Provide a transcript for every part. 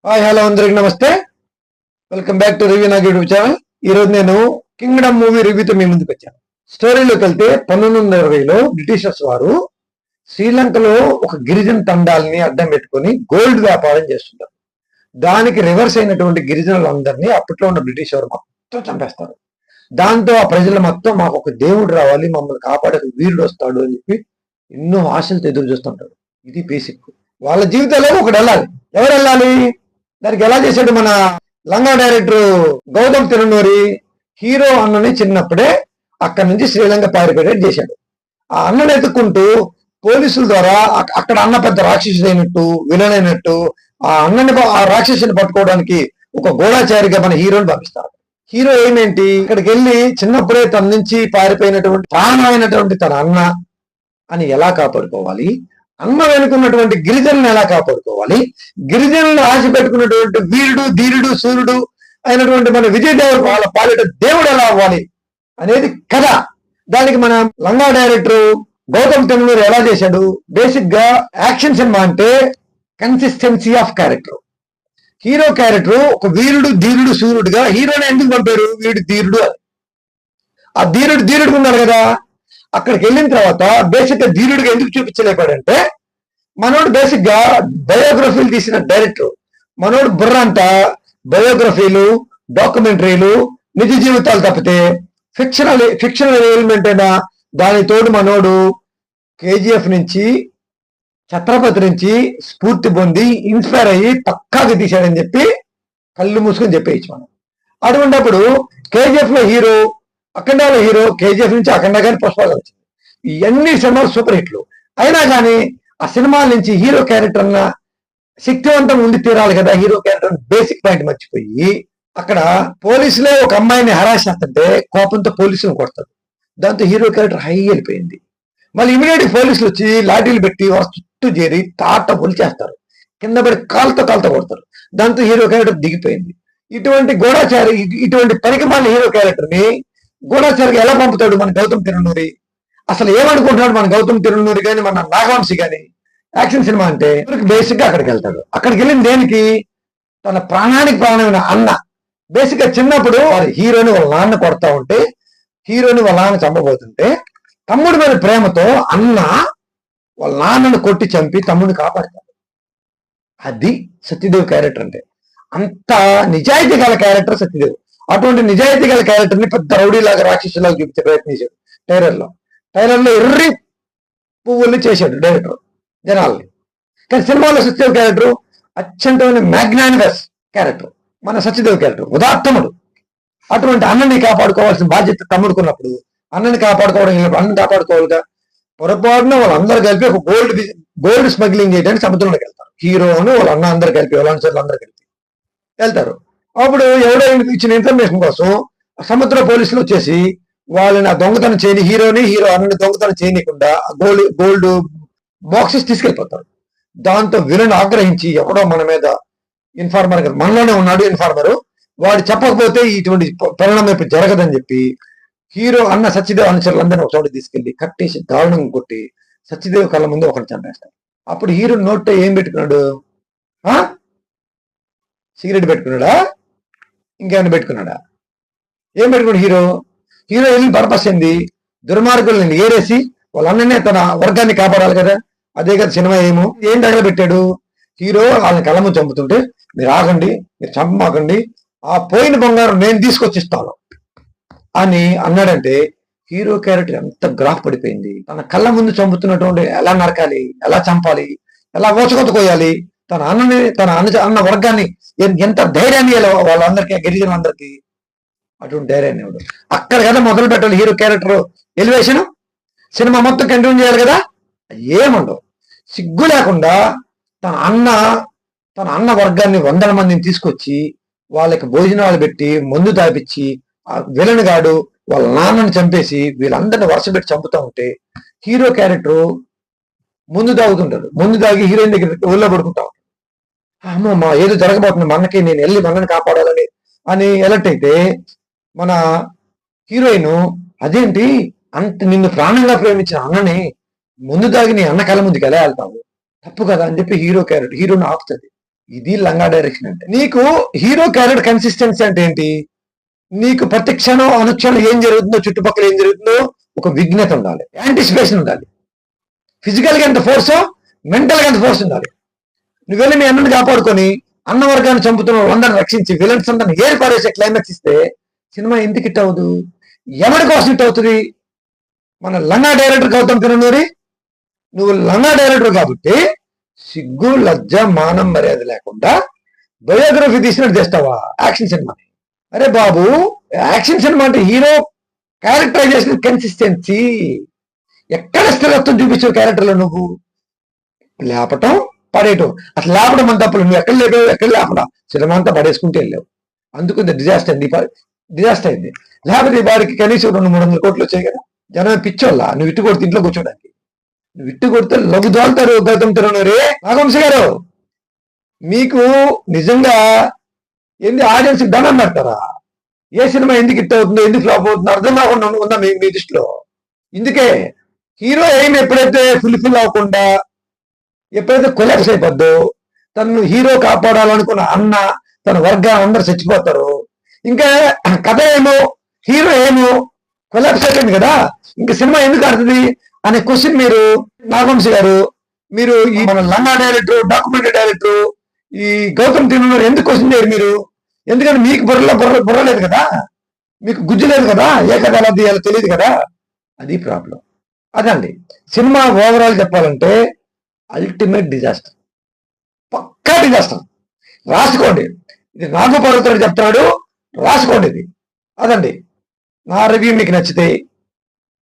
Hi hello అందరికి నమస్తే. Welcome back to review Nag YouTube channel. ఈ రోజు నేను కింగ్డమ్ మూవీ రివ్యూతో మీ ముందుకు వచ్చాను. స్టోరీలోకి వెళ్తే 1920లో బ్రిటిషర్స్ వారు శ్రీలంకలో ఒక గిరిజన తండాలని అడ్డం పెట్టుకుని గోల్డ్ వ్యాపారం చేస్తుంటారు. దానికి రివర్స్ అయినటువంటి గిరిజనులందరినీ అప్పట్లో ఉన్న బ్రిటిష్ వారు మొత్తం చంపేస్తారు. దాంతో ఆ ప్రజలు మొత్తం మాకు ఒక దేవుడు రావాలి, మమ్మల్ని కాపాడే వీరుడు వస్తాడు అని చెప్పి ఎన్నో ఆశలతో ఎదురు చూస్తుంటారు. ఇది బేసిక్. వాళ్ళ జీవితాల్లో ఒకడు వెళ్ళాలి. ఎవరు వెళ్ళాలి? దానికి ఎలా చేశాడు మన లంగా డైరెక్టర్ గౌతమ్ తిరునూరి? హీరో అన్నని చిన్నప్పుడే అక్కడి నుంచి శ్రీలంక పారిపోయేట్ చేశాడు. ఆ అన్నను ఎత్తుక్కుంటూ పోలీసుల ద్వారా అక్కడ అన్న పెద్ద రాక్షసుడు అయినట్టు, విలన్ అయినట్టు ఆ రాక్షసుని పట్టుకోవడానికి ఒక గూఢాచారిగా మన హీరోని పంపిస్తారు. హీరో ఏమేంటి, ఇక్కడికి వెళ్ళి చిన్నప్పుడే తన నుంచి పారిపోయినటువంటి ప్రాణమైనటువంటి తన అన్న అని ఎలా కాపాడుకోవాలి, అన్న వెనుకున్నటువంటి గిరిజనులను ఎలా కాపాడుకోవాలి, గిరిజనులను ఆశ పెట్టుకున్నటువంటి వీరుడు ధీరుడు సూర్యుడు అయినటువంటి మన విజయ్ దేవర వాళ్ళ పాలిట దేవుడు ఎలా అవ్వాలి అనేది కథ. దానికి మన లంగా డైరెక్టర్ గౌతమ్ తిరునూరి ఎలా చేశాడు? బేసిక్ గా యాక్షన్ సినిమా అంటే consistency of character. Hero character ఒక వీరుడు ధీరుడు సూర్యుడుగా హీరోని ఎందుకు పంపారు? వీడు ధీరుడు అని. ఆ ధీరుడు ఉన్నారు కదా. అక్కడికి వెళ్ళిన తర్వాత బేసిక్ గా ధీరుడిగా ఎందుకు చూపించలేపాడంటే, మనోడు బేసిక్ గా బయోగ్రఫీలు తీసిన డైరెక్టర్. మనోడు బుర్ర అంతా బయోగ్రఫీలు, డాక్యుమెంటరీలు, నిజ జీవితాలు తప్పితే ఫిక్షనల్ ఎలిమెంట్ అయినా దాని తోడు మనోడు కేజీఎఫ్ నుంచి, ఛత్రపతి నుంచి స్ఫూర్తి పొంది ఇన్స్పైర్ అయ్యి పక్కాగా తీశాడని చెప్పి కళ్ళు మూసుకొని చెప్పేయచ్చు మనం. అటువంటిప్పుడు కేజీఎఫ్ లో హీరో, అఖండాలో హీరో, కేజీఎఫ్ నుంచి అఖండ కానీ పుష్పాలు వచ్చింది. ఇవన్నీ సినిమాలు సూపర్ హిట్లు. అయినా కానీ ఆ సినిమాల నుంచి హీరో క్యారెక్టర్ అన్న శక్తివంతం ఉండి తీరాలి కదా. హీరో క్యారెక్టర్ బేసిక్ పాయింట్ మర్చిపోయి అక్కడ పోలీసులే ఒక అమ్మాయిని హరాస్ చేస్తుంటే కోపంతో పోలీసులు కొడతారు. దాంతో హీరో క్యారెక్టర్ హై వెళ్ళిపోయింది. మళ్ళీ ఇమీడియట్ పోలీసులు వచ్చి లాఠీలు పెట్టి చుట్టూ చేరి తాట చేస్తారు, కింద పడి కాలుతో కొడతారు. దాంతో హీరో క్యారెక్టర్ దిగిపోయింది. ఇటువంటి గూఢాచారి, ఇటువంటి పనికిమాలిన హీరో క్యారెక్టర్ ని గూఢాచారికి ఎలా పంపుతాడు మన గౌతమ్ తిరునూరి? అసలు ఏమనుకుంటున్నాడు మన గౌతమ్ తిరునూరి కానీ, మన నాగవంశి కానీ? యాక్షన్ సినిమా అంటే బేసిక్ గా అక్కడికి వెళ్తాడు. అక్కడికి వెళ్ళిన దేనికి? తన ప్రాణానికి ప్రాణమైన అన్న. బేసిక్ గా చిన్నప్పుడు హీరోని వాళ్ళ నాన్న కొడతా ఉంటే, హీరోని వాళ్ళ నాన్న చంపబోతుంటే తమ్ముడి మీద ప్రేమతో అన్న వాళ్ళ నాన్నను కొట్టి చంపి తమ్ముడిని కాపాడతాడు. అది సత్యదేవ్ క్యారెక్టర్ అంటే. అంత నిజాయితీ గల క్యారెక్టర్ సత్యదేవ్. అటువంటి నిజాయితీ గల క్యారెక్టర్ ని పెద్ద రౌడీలాగా రాక్షసులాగా చూపించే ప్రయత్నించాడు టైలర్లో ఎర్రి పువ్వుల్ని చేశాడు డైరెక్టర్ జనాల్ని. కానీ సినిమాలో సత్యదేవ్ క్యారెక్టర్ అత్యంతమైన మ్యాగ్నానిమస్ క్యారెక్టర్. మన సత్యదేవ్ క్యారెక్టర్ ఉదాత్తముడు. అటువంటి అన్నని కాపాడుకోవాల్సిన బాధ్యత తమ్ముడుకున్నప్పుడు అన్నని కాపాడుకోవడం, అన్నని కాపాడుకోవాలిగా. పొరపాటున వాళ్ళందరూ కలిపి ఒక గోల్డ్ స్మగ్లింగ్ చేయడానికి సముద్రంలోకి వెళ్తారు. హీరోను వాళ్ళ అన్న అందరు కలిపి, వాళ్ళ అందరూ కలిపి వెళ్తారు. అప్పుడు ఎవడో ఇచ్చిన ఇన్ఫర్మేషన్ కోసం సముద్ర పోలీసులు వచ్చేసి వాళ్ళని ఆ దొంగతనం చేయని హీరో అన్నని దొంగతనం చేయనీయకుండా గోల్డ్ బాక్సెస్ తీసుకెళ్ళిపోతారు. దాంతో విలన్ ఆగ్రహించి ఎవడో మన మీద ఇన్ఫార్మర్, మనలోనే ఉన్నాడు ఇన్ఫార్మర్, వాడు చెప్పకపోతే ఇటువంటి పరిణామం ఇప్పుడు జరగదని చెప్పి హీరో అన్న సత్యదేవ్ అనుచరులందరినీ ఒక చోట తీసుకెళ్లి కట్టేసి దారుణంగా కొట్టి సత్యదేవ్ కళ్ళ ముందు ఒకటి చంపేస్తాడు. అప్పుడు హీరో నోట్లో ఏం పెట్టుకున్నాడు? సిగరెట్ పెట్టుకున్నాడా? ఇంకేమైనా పెట్టుకున్నాడా? ఏం పెట్టుకున్నాడు హీరో వెళ్ళి పర్పస్ ఏంది? దుర్మార్గుల్ని ఏరేసి వాళ్ళ అన్ననే తన వర్గాన్ని కాపాడాలి కదా. అదే కదా సినిమా. ఏం తగలబెట్టాడు? హీరో వాళ్ళని కళ్ళ ముందు చంపుతుంటే, మీరు ఆగండి, మీరు చంపమాకండి, ఆ పోయిన బంగారం నేను తీసుకొచ్చిస్తాను అని అన్నాడంటే హీరో క్యారెక్టర్ ఎంత గ్రాఫ్ పడిపోయింది. తన కళ్ళ ముందు చంపుతున్నటువంటి ఎలా నరకాలి, ఎలా చంపాలి, ఎలా ఓచకొత్త కోయాలి, తన అన్న వర్గాన్ని ఎంత ధైర్యాన్ని వాళ్ళందరికీ, గిరిజనులందరికీ అటువంటి ధైర్యాన్ని ఇవ్వడు. అక్కడ కదా మొదలు పెట్టాలి హీరో క్యారెక్టర్ ఎలివేషన్. సినిమా మొత్తం కంటిన్యూ చేయాలి కదా. ఏముండవు. సిగ్గు లేకుండా తన అన్న వర్గాన్ని 100 మందిని తీసుకొచ్చి వాళ్ళకి భోజనాలు పెట్టి మందు తాపించి ఆ విలన్ గాడు వాళ్ళ నాన్నని చంపేసి వీళ్ళందరినీ వరుస పెట్టి చంపుతా ఉంటే హీరో క్యారెక్టర్ ముందు తాగుతుంటాడు. ముందు తాగి హీరోయిన్ దగ్గర ఊళ్ళో పడుకుంటా ఉంటాడు. అమ్మమ్మ ఏదో జరగబోతుంది మనకి, నేను వెళ్ళి మనని కాపాడాలని అని ఎలర్ట్ అయితే మన హీరోయిన్ అదేంటి అంత నిన్ను ప్రాణంగా ప్రేమించిన అన్నని ముందు తాగి నీ అన్న కళ్ళ ముందుకు ఎలా వెళ్తావు, తప్పు కదా అని చెప్పి హీరోని ఆపుతుంది. ఇది లంగా డైరెక్షన్ అంటే. నీకు హీరో క్యారెక్టర్ కన్సిస్టెన్సీ అంటే ఏంటి? నీకు ప్రతి క్షణం అనుక్షణం ఏం జరుగుతుందో, చుట్టుపక్కల ఏం జరుగుతుందో ఒక విఘ్నత ఉండాలి, యాంటిసిపేషన్ ఉండాలి. ఫిజికల్ గా ఎంత ఫోర్సో మెంటల్ గా ఎంత ఫోర్స్ ఉండాలి. నువ్వు వెళ్ళి మీ అన్నను కాపాడుకొని అన్న వర్గాన్ని చంపుతున్న వాళ్ళందరిని రక్షించి విలన్స్ అందరిని ఏరి పారేసే క్లైమాక్స్ ఇస్తే సినిమా ఎందుకు హిట్ అవ్వదు? ఎవరి కోసం హిట్ అవుతుంది? మన లంగా డైరెక్టర్ గౌతమ్ తిరునూరి, నువ్వు లంగా డైరెక్టర్ కాబట్టి సిగ్గు లజ్జ మానం మర్యాద లేకుండా బయోగ్రఫీ తీసినట్టు చేస్తావా యాక్షన్ సినిమాని? అరే బాబు, యాక్షన్ సినిమా అంటే హీరో క్యారెక్టరైజేషన్ కన్సిస్టెన్సీ. ఎక్కడ స్థిరత్వం చూపించావు క్యారెక్టర్లో? నువ్వు లేపటం పడేయటం. అసలు లేపడం మన తప్పులు. నువ్వు ఎక్కడ లేపావు, ఎక్కడ లేపడా, సినిమా అంతా పడేసుకుంటే వెళ్ళావు. అందుకు డిజాస్టర్ అయింది, డిజాస్టర్ అయింది. లేకపోతే ఈ వాడికి కనీసం 200-300 కోట్లు వచ్చాయి కదా. జనం పిచ్చోళ్ళ నువ్వు ఇట్టు కొడితే ఇంట్లో కూర్చోడానికి. నువ్వు ఇట్టు కొడితే లఘు దోల్తారు గౌతమ్ తిరునూరి. నాగవంశీ గారు, మీకు నిజంగా ఏంది ఆడియన్స్ దండం పెడతారా? ఏ సినిమా ఎందుకు హిట్ అవుతుందో, ఎందుకు ఫ్లాప్ అవుతుందో అర్థం కాకుండా ఉందా మీ దృష్టిలో? ఇందుకే హీరో ఎయిమ్ ఎప్పుడైతే ఫుల్ఫిల్ అవ్వకుండా, ఎప్పుడైతే కొలాప్స్ అయిపోద్దో, తను హీరో కాపాడాలనుకున్న అన్న తన వర్గాలు అందరు చచ్చిపోతారు. ఇంకా కథ ఏమో హీరో ఏమో కొలాప్స్ అయిపోయింది కదా, ఇంకా సినిమా ఎందుకు ఆడుతుంది అనే క్వశ్చన్ మీరు నాగవంశీ గారు, మీరు ఈ మన లంగా డైరెక్టర్, డాక్యుమెంటరీ డైరెక్టర్ ఈ గౌతమ్ తిరునూరి ఎందుకు క్వశ్చన్ చేయరు మీరు? ఎందుకంటే మీకు బుర్ర లేదు కదా, మీకు గుజ్జు లేదు కదా, ఏ కథ ఎలా తీయాలో తెలియదు కదా. అది ప్రాబ్లం. అదండి సినిమా ఓవరాల్ చెప్పాలంటే అల్టిమేట్ డిజాస్టర్, పక్కా డిజాస్టర్. రాసుకోండి, ఇది నాగపర్వతుడు చెప్తున్నాడు, రాసుకోండి ఇది. అదండి నా రివ్యూ. మీకు నచ్చితే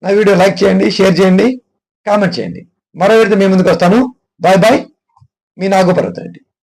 నా వీడియో లైక్ చేయండి, షేర్ చేయండి, కామెంట్ చేయండి. మరో వీడితో మీ ముందుకు వస్తాను. బాయ్ బాయ్, మీ నాగపర్వతుడు.